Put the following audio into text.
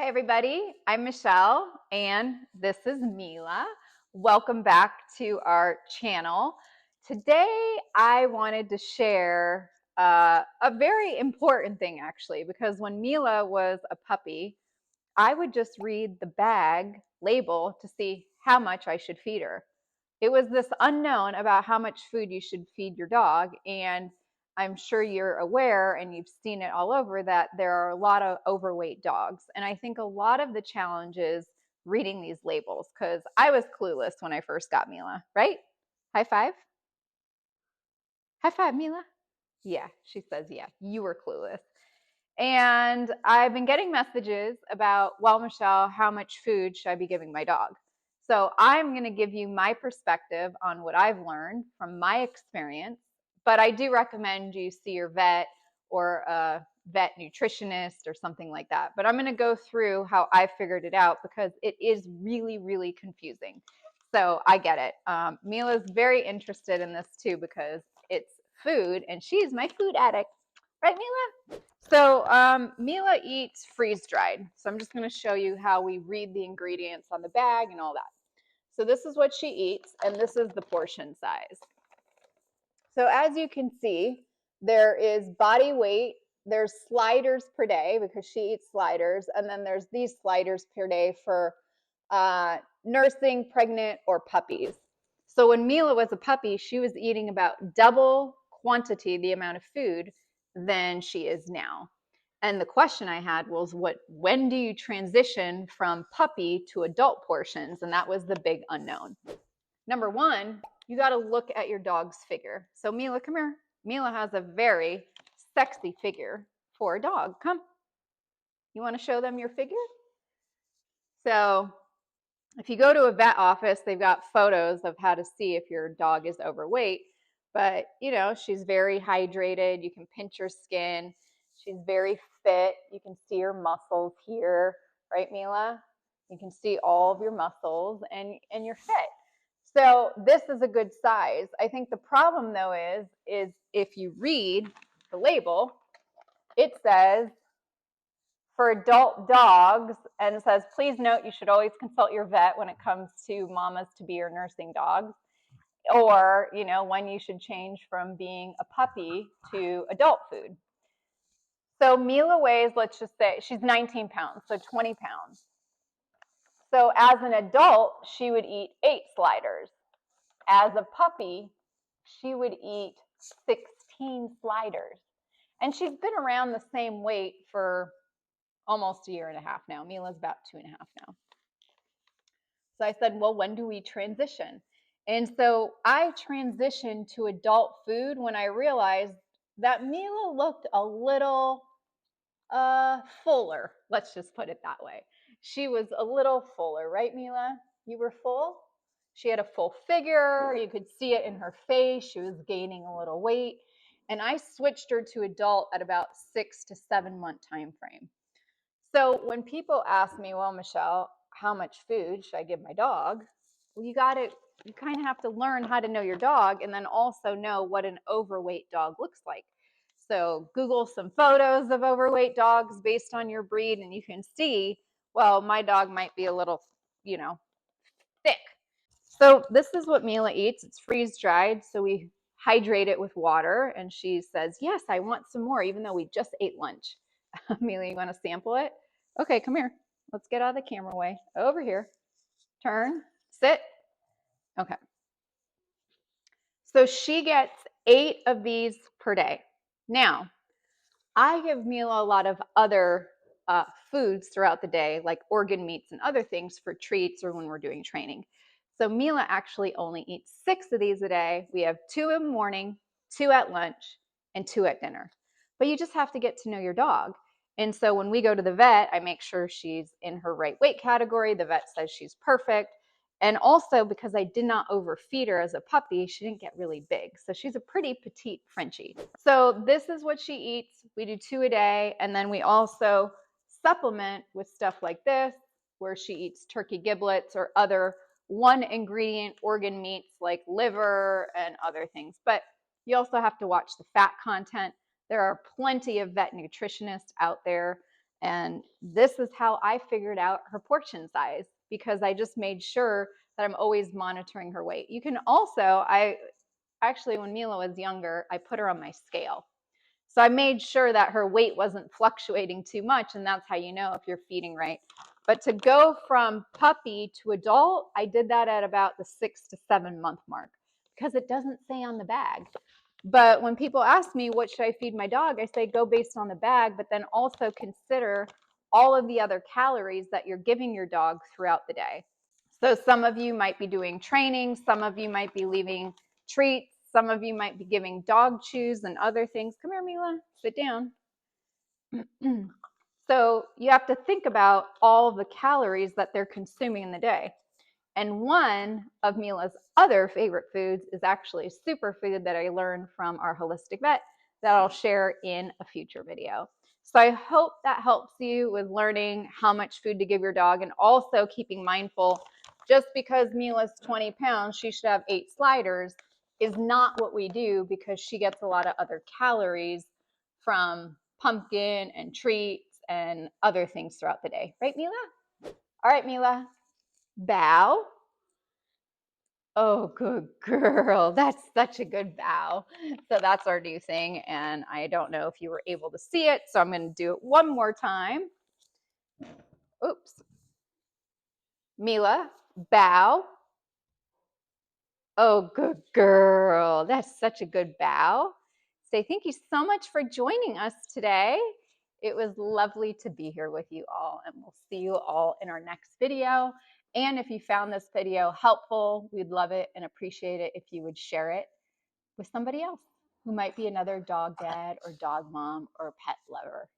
Hey everybody, I'm Michelle and this is Mila. Welcome back to our channel. Today I wanted to share a very important thing actually, because when Mila was a puppy, I would just read the bag label to see how much I should feed her. It was this unknown about how much food you should feed your dog, and I'm sure you're aware and you've seen it all over that there are a lot of overweight dogs. And I think a lot of the challenge is reading these labels because I was clueless when I first got Mila, right? High five. High five, Mila. Yeah, she says, yeah, you were clueless. And I've been getting messages about, well, Michelle, how much food should I be giving my dog? So I'm going to give you my perspective on what I've learned from my experience. But I do recommend you see your vet or a vet nutritionist or something like that. But I'm going to go through how I figured it out because it is really, really confusing. So I get it. Mila's very interested in this too because it's food and she's my food addict. Right, Mila? So Mila eats freeze dried. So I'm just going to show you how we read the ingredients on the bag and all that. So this is what she eats, and this is the portion size. So as you can see, there is body weight. There's sliders per day because she eats sliders, and then there's these sliders per day for nursing, pregnant, or puppies. So when Mila was a puppy, she was eating about double quantity, the amount of food, than she is now. And the question I had was, when do you transition from puppy to adult portions? And that was the big unknown. Number one, you got to look at your dog's figure. So Mila, come here. Mila has a very sexy figure for a dog. Come. You want to show them your figure? So if you go to a vet office, they've got photos of how to see if your dog is overweight. But, you know, she's very hydrated. You can pinch her skin. She's very fit. You can see her muscles here, right, Mila? You can see all of your muscles and you're fit. So this is a good size. I think the problem though is if you read the label, it says for adult dogs, and it says, please note you should always consult your vet when it comes to mamas to be or nursing dogs, or, you know, when you should change from being a puppy to adult food. So Mila weighs, let's just say, she's 19 pounds, so 20 pounds. So as an adult, she would eat 8 sliders. As a puppy, she would eat 16 sliders. And she's been around the same weight for almost a year and a half now. Mila's about 2.5 now. So I said, well, when do we transition? And so I transitioned to adult food when I realized that Mila looked a little fuller. Let's just put it that way. She was a little fuller, right, Mila? You were full? She had a full figure. You could see it in her face. She was gaining a little weight. And I switched her to adult at about 6 to 7 month time frame. So when people ask me, well, Michelle, how much food should I give my dog? Well, you kind of have to learn how to know your dog and then also know what an overweight dog looks like. So Google some photos of overweight dogs based on your breed, and you can see, well, my dog might be a little, you know, thick. So this is what Mila eats. It's freeze dried. So we hydrate it with water, and she says, yes, I want some more, even though we just ate lunch. Mila, you want to sample it? Okay, come here. Let's get out of the camera way. Over here. Turn, sit. Okay. So she gets 8 of these per day. Now, I give Mila a lot of other foods throughout the day, like organ meats and other things for treats or when we're doing training. So Mila actually only eats 6 of these a day. We have 2 in the morning, 2 at lunch, and 2 at dinner. But you just have to get to know your dog. And so when we go to the vet, I make sure she's in her right weight category. The vet says she's perfect. And also because I did not overfeed her as a puppy, she didn't get really big. So she's a pretty petite Frenchie. So this is what she eats. We do 2 a day. And then we also supplement with stuff like this, where she eats turkey giblets or other 1 ingredient organ meats like liver and other things. But you also have to watch the fat content. There are plenty of vet nutritionists out there And this is how I figured out her portion size, because I just made sure that I'm always monitoring her weight. You can also, I actually, when Mila was younger, I put her on my scale. So I made sure that her weight wasn't fluctuating too much, and that's how you know if you're feeding right. But to go from puppy to adult, I did that at about the 6 to 7 month mark, because it doesn't say on the bag. But when people ask me what should I feed my dog, I say go based on the bag, but then also consider all of the other calories that you're giving your dog throughout the day. So some of you might be doing training, some of you might be leaving treats, some of you might be giving dog chews and other things. Come here, Mila, sit down. So you have to think about all the calories that they're consuming in the day. And one of Mila's other favorite foods is actually a superfood that I learned from our holistic vet that I'll share in a future video. So I hope that helps you with learning how much food to give your dog, and also keeping mindful, just because Mila's 20 pounds, she should have 8 sliders, is not what we do, because she gets a lot of other calories from pumpkin and treats and other things throughout the day. Right, Mila? All right, Mila. Bow. Oh, good girl. That's such a good bow. So that's our new thing. And I don't know if you were able to see it, so I'm going to do it one more time. Oops. Mila, bow. Oh, good girl. That's such a good bow. Say thank you so much for joining us today. It was lovely to be here with you all, and we'll see you all in our next video. And if you found this video helpful, we'd love it and appreciate it if you would share it with somebody else who might be another dog dad or dog mom or pet lover.